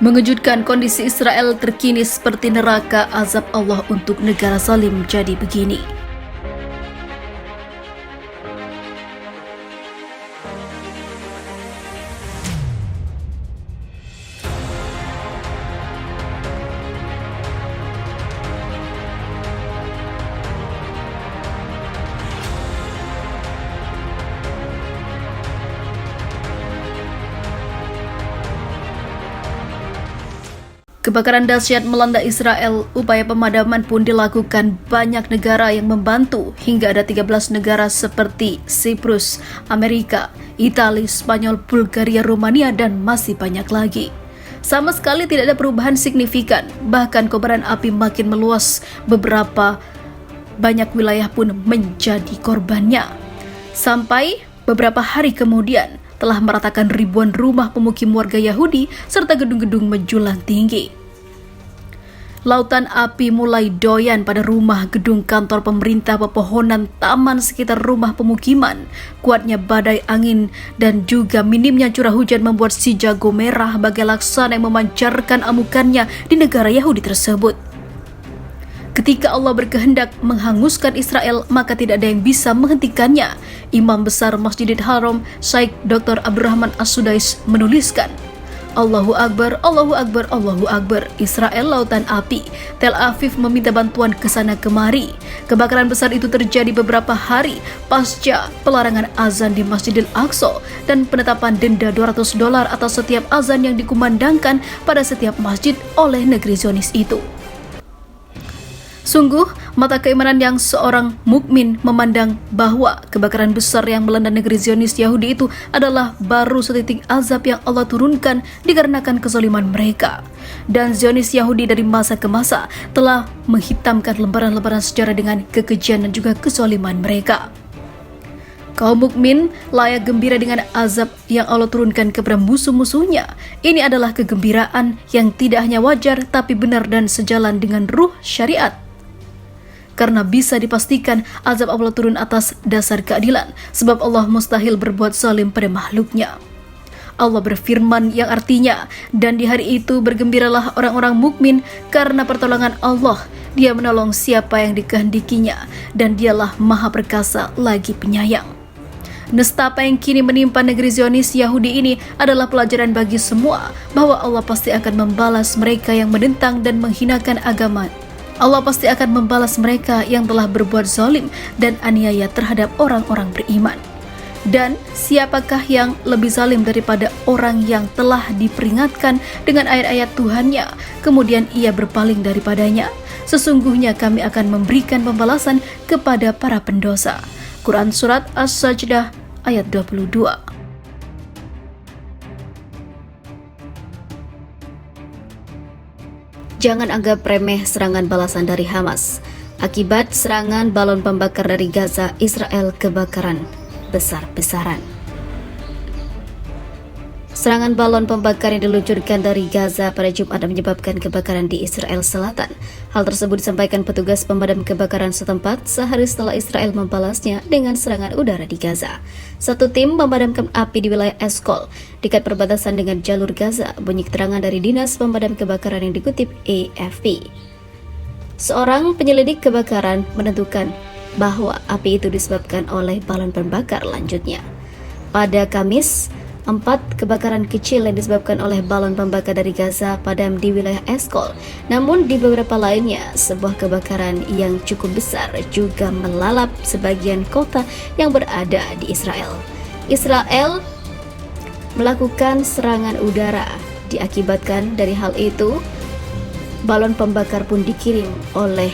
Mengejutkan, kondisi Israel terkini seperti neraka. Azab Allah untuk negara zalim jadi begini. Kebakaran dahsyat melanda Israel. Upaya pemadaman pun dilakukan. Banyak negara yang membantu, hingga ada 13 negara seperti Siprus, Amerika, Italia, Spanyol, Bulgaria, Rumania, dan masih banyak lagi. Sama sekali tidak ada perubahan signifikan. Bahkan kobaran api makin meluas. Beberapa banyak wilayah pun menjadi korbannya. Sampai beberapa hari kemudian telah meratakan ribuan rumah pemukim warga Yahudi serta gedung-gedung menjulang tinggi. Lautan api mulai doyan pada rumah, gedung kantor pemerintah, pepohonan, taman sekitar rumah pemukiman. Kuatnya badai angin dan juga minimnya curah hujan membuat si jago merah bagai laksana yang memancarkan amukannya di negara Yahudi tersebut. Ketika Allah berkehendak menghanguskan Israel, maka tidak ada yang bisa menghentikannya. Imam besar Masjidil Haram, Syekh Dr. Abdurrahman As-Sudais menuliskan, Allahu Akbar, Allahu Akbar, Allahu Akbar. Israel lautan api. Tel Aviv meminta bantuan ke sana kemari. Kebakaran besar itu terjadi beberapa hari pasca pelarangan azan di Masjidil Aqsa dan penetapan denda $200 atas setiap azan yang dikumandangkan pada setiap masjid oleh negeri Zionis itu. Sungguh, mata keimanan yang seorang mukmin memandang bahwa kebakaran besar yang melanda negeri Zionis Yahudi itu adalah baru setitik azab yang Allah turunkan dikarenakan kezaliman mereka. Dan Zionis Yahudi dari masa ke masa telah menghitamkan lembaran-lembaran sejarah dengan kekejian dan juga kezaliman mereka. Kaum mukmin layak gembira dengan azab yang Allah turunkan kepada musuh-musuhnya. Ini adalah kegembiraan yang tidak hanya wajar tapi benar dan sejalan dengan ruh syariat. Karena bisa dipastikan azab Allah turun atas dasar keadilan, sebab Allah mustahil berbuat zalim pada makhluknya. Allah berfirman yang artinya, dan di hari itu bergembiralah orang-orang mukmin karena pertolongan Allah. Dia menolong siapa yang dikehendakinya, dan dialah maha perkasa lagi penyayang. Nestapa yang kini menimpa negeri Zionis Yahudi ini adalah pelajaran bagi semua bahwa Allah pasti akan membalas mereka yang menentang dan menghinakan agama. Allah pasti akan membalas mereka yang telah berbuat zalim dan aniaya terhadap orang-orang beriman. Dan siapakah yang lebih zalim daripada orang yang telah diperingatkan dengan ayat-ayat Tuhannya, kemudian ia berpaling daripadanya? Sesungguhnya kami akan memberikan pembalasan kepada para pendosa. Quran Surat As-Sajdah ayat 22. Jangan anggap remeh serangan balasan dari Hamas. Akibat serangan balon pembakar dari Gaza, Israel kebakaran besar-besaran. Serangan balon pembakar yang diluncurkan dari Gaza pada Jumat menyebabkan kebakaran di Israel Selatan. Hal tersebut disampaikan petugas pemadam kebakaran setempat sehari setelah Israel membalasnya dengan serangan udara di Gaza. Satu tim memadamkan api di wilayah Eskol, dekat perbatasan dengan jalur Gaza, bunyi keterangan dari Dinas Pemadam Kebakaran yang dikutip AFP. Seorang penyelidik kebakaran menentukan bahwa api itu disebabkan oleh balon pembakar lanjutnya. Pada Kamis, 4 kebakaran kecil yang disebabkan oleh balon pembakar dari Gaza padam di wilayah Eskol. Namun di beberapa lainnya, sebuah kebakaran yang cukup besar juga melalap sebagian kota yang berada di Israel. Israel melakukan serangan udara. Diakibatkan dari hal itu, balon pembakar pun dikirim oleh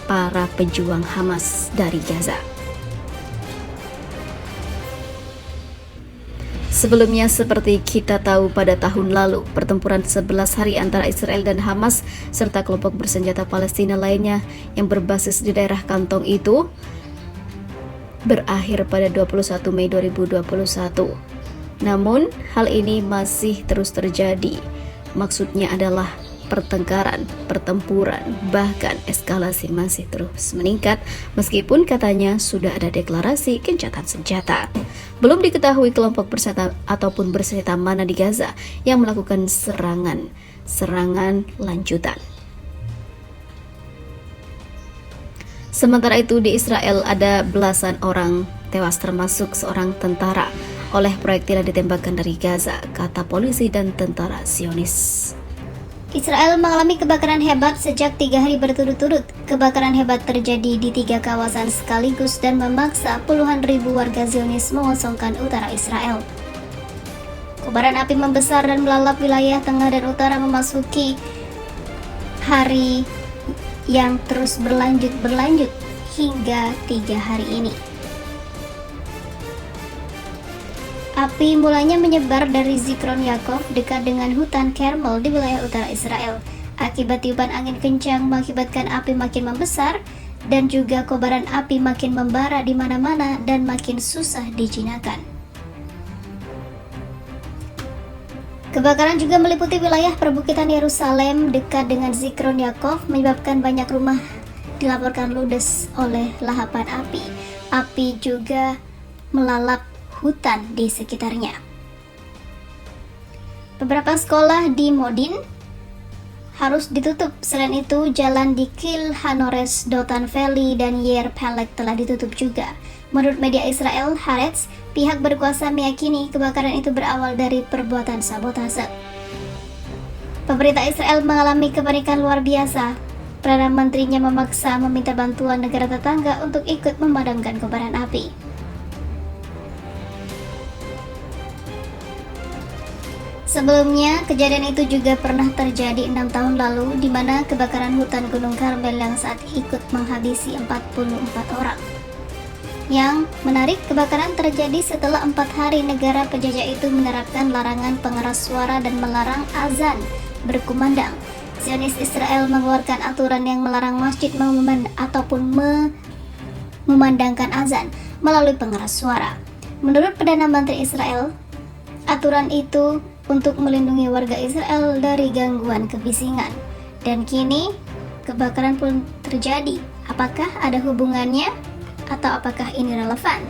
para pejuang Hamas dari Gaza. Sebelumnya, seperti kita tahu, pada tahun lalu, pertempuran 11 hari antara Israel dan Hamas serta kelompok bersenjata Palestina lainnya yang berbasis di daerah kantong itu berakhir pada 21 Mei 2021. Namun, hal ini masih terus terjadi. Maksudnya adalah pertengkaran, pertempuran, bahkan eskalasi masih terus meningkat meskipun katanya sudah ada deklarasi gencatan senjata. Belum diketahui kelompok bersenjata ataupun bersenjata mana di Gaza yang melakukan serangan lanjutan. Sementara itu di Israel ada belasan orang tewas termasuk seorang tentara oleh proyektil yang ditembakkan dari Gaza, kata polisi dan tentara Zionis. Israel mengalami kebakaran hebat sejak 3 hari berturut-turut. Kebakaran hebat terjadi di 3 kawasan sekaligus dan memaksa puluhan ribu warga Zionis mengosongkan utara Israel. Kobaran api membesar dan melalap wilayah tengah dan utara memasuki hari yang terus berlanjut hingga 3 hari ini. Api mulanya menyebar dari Zikron Yaakov dekat dengan hutan Carmel di wilayah utara Israel. Akibat tiupan angin kencang mengakibatkan api makin membesar dan juga kobaran api makin membara di mana-mana dan makin susah dijinakan. Kebakaran juga meliputi wilayah perbukitan Yerusalem dekat dengan Zikron Yaakov, menyebabkan banyak rumah dilaporkan ludes oleh lahapan api. Api juga melalap hutan di sekitarnya. Beberapa sekolah di Modin harus ditutup. Selain itu, jalan di Kil Hanores, Dotan Valley, dan Yair Pelek telah ditutup juga. Menurut media Israel, Haaretz, pihak berkuasa meyakini kebakaran itu berawal dari perbuatan sabotase. Pemerintah Israel mengalami kepanikan luar biasa. Perdana Menterinya memaksa meminta bantuan negara tetangga untuk ikut memadamkan kobaran api. Sebelumnya, kejadian itu juga pernah terjadi 6 tahun lalu, di mana kebakaran hutan Gunung Karmel yang saat ikut menghabisi 44 orang. Yang menarik, kebakaran terjadi setelah 4 hari negara penjajah itu menerapkan larangan pengeras suara dan melarang azan berkumandang. Zionis Israel mengeluarkan aturan yang melarang masjid memandangkan azan melalui pengeras suara. Menurut Perdana Menteri Israel, aturan itu untuk melindungi warga Israel dari gangguan kebisingan. Dan kini kebakaran pun terjadi. Apakah ada hubungannya atau apakah ini relevan?